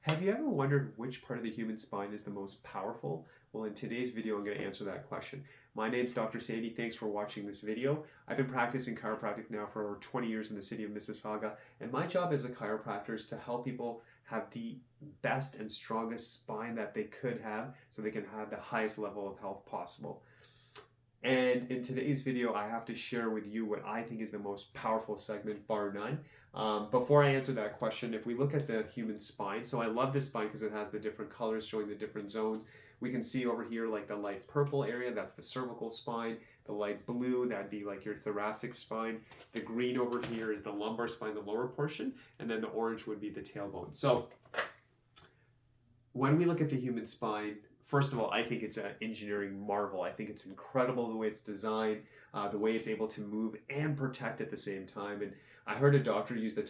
Have you ever wondered which part of the human spine is the most powerful? Well, in today's video, I'm going to answer that question. My name's Dr. Sandy. Thanks for watching this video. I've been practicing chiropractic now for over 20 years in the city of Mississauga, and my job as a chiropractor is to help people have the best and strongest spine that they could have so they can have the highest level of health possible. And in today's video, I have to share with you what I think is the most powerful segment, bar none. Before I answer that question, if we look at the human spine, so I love this spine because it has the different colors showing the different zones. We can see over here like the light purple area, that's the cervical spine. The light blue, that'd be like your thoracic spine. The green over here is the lumbar spine, the lower portion. And then the orange would be the tailbone. So when we look at the human spine, first of all, I think it's an engineering marvel. I think it's incredible the way it's designed, the way it's able to move and protect at the same time. And I heard a doctor use the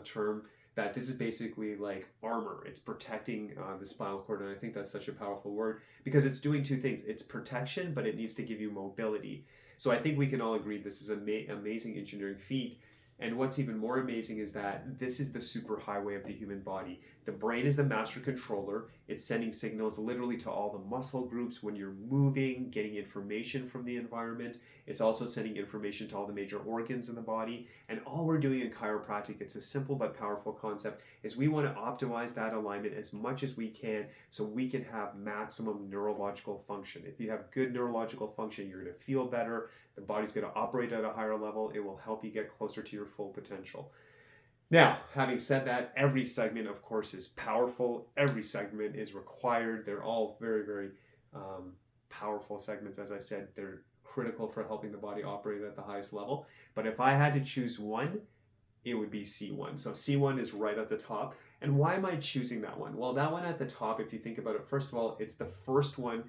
term that this is basically like armor. It's protecting the spinal cord, and I think that's such a powerful word because it's doing two things. It's protection, but it needs to give you mobility. So I think we can all agree this is an amazing engineering feat. And what's even more amazing is that this is the superhighway of the human body. The brain is the master controller. It's sending signals literally to all the muscle groups when you're moving, getting information from the environment. It's also sending information to all the major organs in the body. And all we're doing in chiropractic, it's a simple but powerful concept, is we want to optimize that alignment as much as we can so we can have maximum neurological function. If you have good neurological function, you're going to feel better. The body's going to operate at a higher level. It will help you get closer to your full potential. Now, having said that, every segment, of course, is powerful. Every segment is required. They're all very, very powerful segments. As I said, they're critical for helping the body operate at the highest level. But if I had to choose one, it would be C1. So C1 is right at the top. And why am I choosing that one? Well, that one at the top, if you think about it, first of all, it's the first one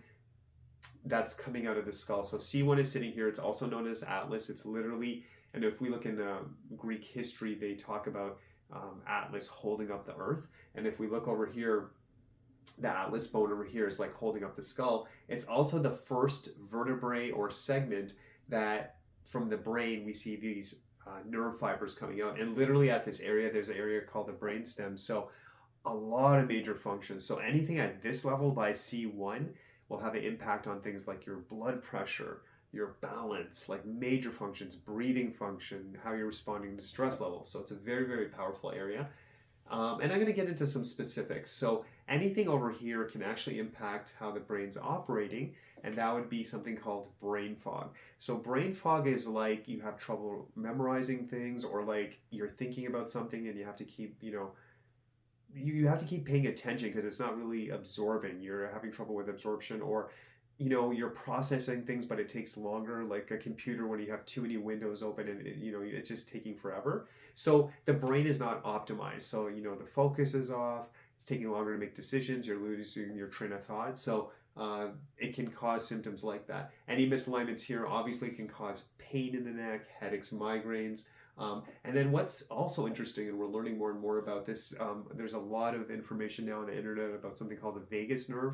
that's coming out of the skull. So C1 is sitting here. It's also known as Atlas. It's literally, and if we look in Greek history, they talk about Atlas holding up the earth. And if we look over here, the Atlas bone over here is like holding up the skull. It's also the first vertebrae or segment that from the brain we see these nerve fibers coming out. And literally at this area, there's an area called the brainstem. So a lot of major functions. So anything at this level by C1 will have an impact on things like your blood pressure, your balance, like major functions, breathing function, how you're responding to stress levels. So it's a very, very powerful area. And I'm going to get into some specifics. So anything over here can actually impact how the brain's operating, and that would be something called brain fog. So brain fog is like you have trouble memorizing things, or like you're thinking about something and you have to keep, you have to keep paying attention because it's not really absorbing. You're having trouble with absorption, or you're processing things but it takes longer, like a computer when you have too many windows open and it's just taking forever. So the brain is not optimized. So the focus is off, it's taking longer to make decisions, you're losing your train of thought. So it can cause symptoms like that. Any misalignments here obviously can cause pain in the neck, headaches, migraines. And then what's also interesting, and we're learning more and more about this, there's a lot of information now on the internet about something called the vagus nerve,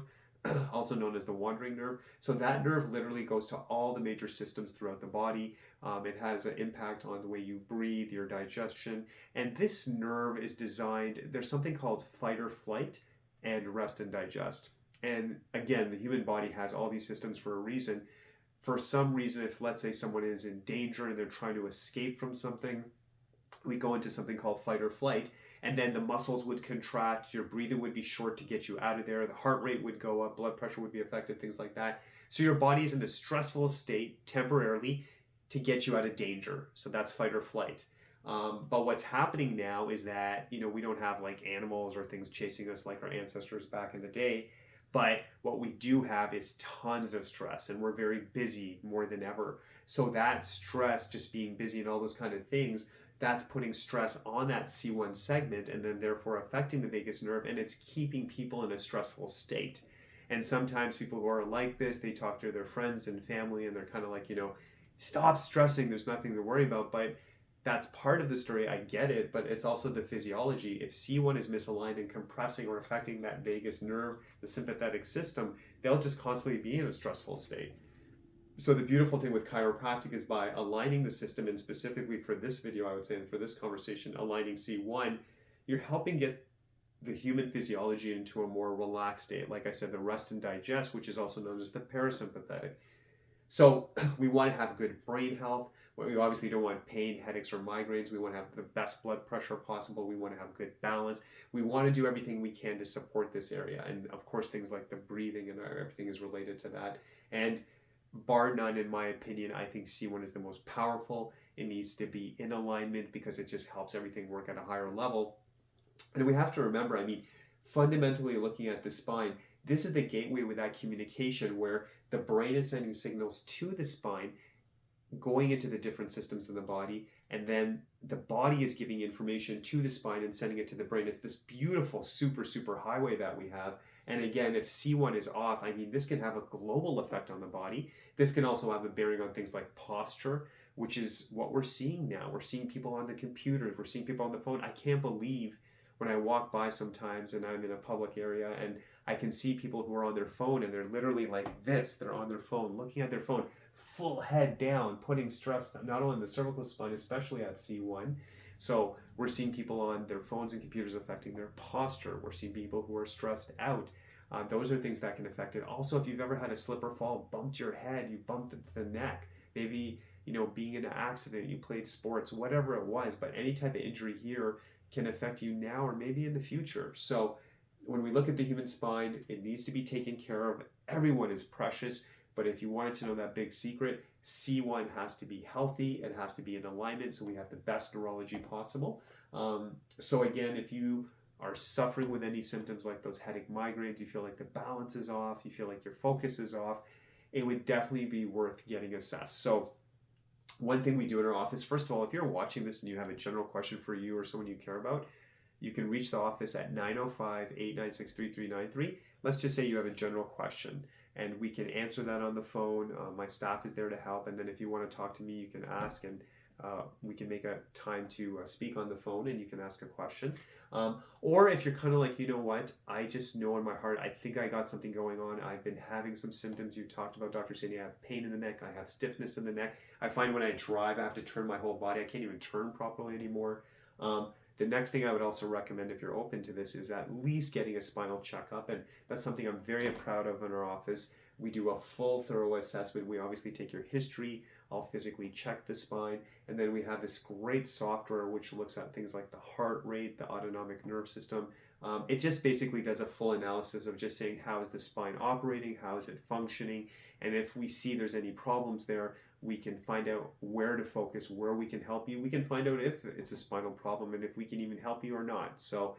also known as the wandering nerve. So that nerve literally goes to all the major systems throughout the body. It has an impact on the way you breathe, your digestion. And this nerve is designed, there's something called fight or flight and rest and digest. And again, the human body has all these systems for a reason. For some reason, if let's say someone is in danger and they're trying to escape from something, we go into something called fight or flight, and then the muscles would contract, your breathing would be short to get you out of there, the heart rate would go up, blood pressure would be affected, things like that. So your body is in a stressful state temporarily to get you out of danger. So that's fight or flight. But what's happening now is that, we don't have like animals or things chasing us like our ancestors back in the day. But what we do have is tons of stress, and we're very busy more than ever. So that stress, just being busy and all those kind of things, that's putting stress on that C1 segment and then therefore affecting the vagus nerve, and it's keeping people in a stressful state. And sometimes people who are like this, they talk to their friends and family and they're kind of like, stop stressing, there's nothing to worry about. But that's part of the story, I get it, but it's also the physiology. If C1 is misaligned and compressing or affecting that vagus nerve, the sympathetic system, they'll just constantly be in a stressful state. So the beautiful thing with chiropractic is by aligning the system, and specifically for this video, I would say, and for this conversation, aligning C1, you're helping get the human physiology into a more relaxed state. Like I said, the rest and digest, which is also known as the parasympathetic. So we want to have good brain health. We obviously don't want pain, headaches, or migraines. We want to have the best blood pressure possible. We want to have good balance. We want to do everything we can to support this area. And of course, things like the breathing and everything is related to that. And bar none, in my opinion, I think C1 is the most powerful. It needs to be in alignment because it just helps everything work at a higher level. And we have to remember, I mean, fundamentally looking at the spine, this is the gateway with that communication where the brain is sending signals to the spine, going into the different systems in the body, and then the body is giving information to the spine and sending it to the brain. It's this beautiful super highway that we have. And again, if C1 is off, I mean, this can have a global effect on the body. This can also have a bearing on things like posture, which is what we're seeing now. We're seeing people on the computers. We're seeing people on the phone. I can't believe when I walk by sometimes and I'm in a public area and I can see people who are on their phone and they're literally like this. They're on their phone, looking at their phone, full head down, putting stress not only on the cervical spine, especially at C1. So we're seeing people on their phones and computers affecting their posture. We're seeing people who are stressed out. Those are things that can affect it. Also, if you've ever had a slip or fall, bumped your head, you bumped the neck, maybe, you know, being in an accident, you played sports, whatever it was, but any type of injury here can affect you now or maybe in the future. So when we look at the human spine, it needs to be taken care of. Everyone is precious, but if you wanted to know that big secret, C1 has to be healthy, it has to be in alignment so we have the best neurology possible. So again, if you are suffering with any symptoms like those headache migraines, you feel like the balance is off, you feel like your focus is off, it would definitely be worth getting assessed. So one thing we do in our office, first of all, if you're watching this and you have a general question for you or someone you care about, you can reach the office at 905-896-3393. Let's just say you have a general question and we can answer that on the phone. My staff is there to help. And then if you want to talk to me, you can ask and we can make a time to speak on the phone and you can ask a question. Or if you're kind of like, you know what, I just know in my heart, I think I got something going on. I've been having some symptoms. You talked about, Dr. Sandy, I have pain in the neck. I have stiffness in the neck. I find when I drive, I have to turn my whole body. I can't even turn properly anymore. The next thing I would also recommend if you're open to this is at least getting a spinal checkup. And that's something I'm very proud of in our office. We do a full thorough assessment. We obviously take your history. I'll physically check the spine. And then we have this great software which looks at things like the heart rate, the autonomic nerve system. It just basically does a full analysis of just saying how is the spine operating, how is it functioning, and if we see there's any problems there, we can find out where to focus, where we can help you. We can find out if it's a spinal problem and if we can even help you or not. So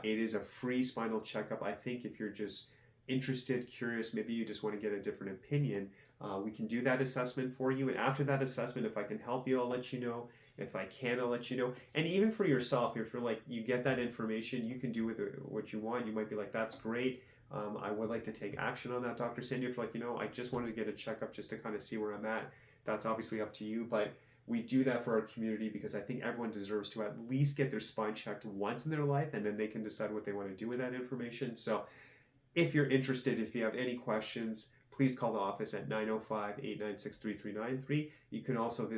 it is a free spinal checkup. I think if you're just interested, curious, maybe you just want to get a different opinion, we can do that assessment for you. And after that assessment, if I can help you, I'll let you know. If I can, I'll let you know. And even for yourself, if you're like, you get that information, you can do with it what you want. You might be like, that's great. I would like to take action on that, Dr. Sandy. If like, you know, I just wanted to get a checkup just to kind of see where I'm at. That's obviously up to you, but we do that for our community because I think everyone deserves to at least get their spine checked once in their life, and then they can decide what they want to do with that information. So if you're interested, if you have any questions, please call the office at 905-896-3393. You can also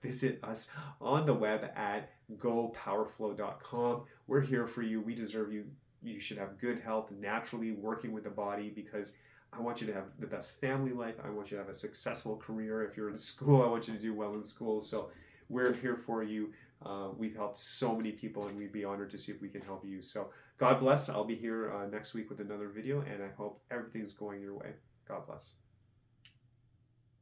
visit us on the web at gopowerflow.com. We're here for you. We deserve you. You should have good health naturally working with the body because I want you to have the best family life. I want you to have a successful career. If you're in school, I want you to do well in school. So we're here for you. We've helped so many people and we'd be honored to see if we can help you. So God bless. I'll be here next week with another video and I hope everything's going your way. God bless.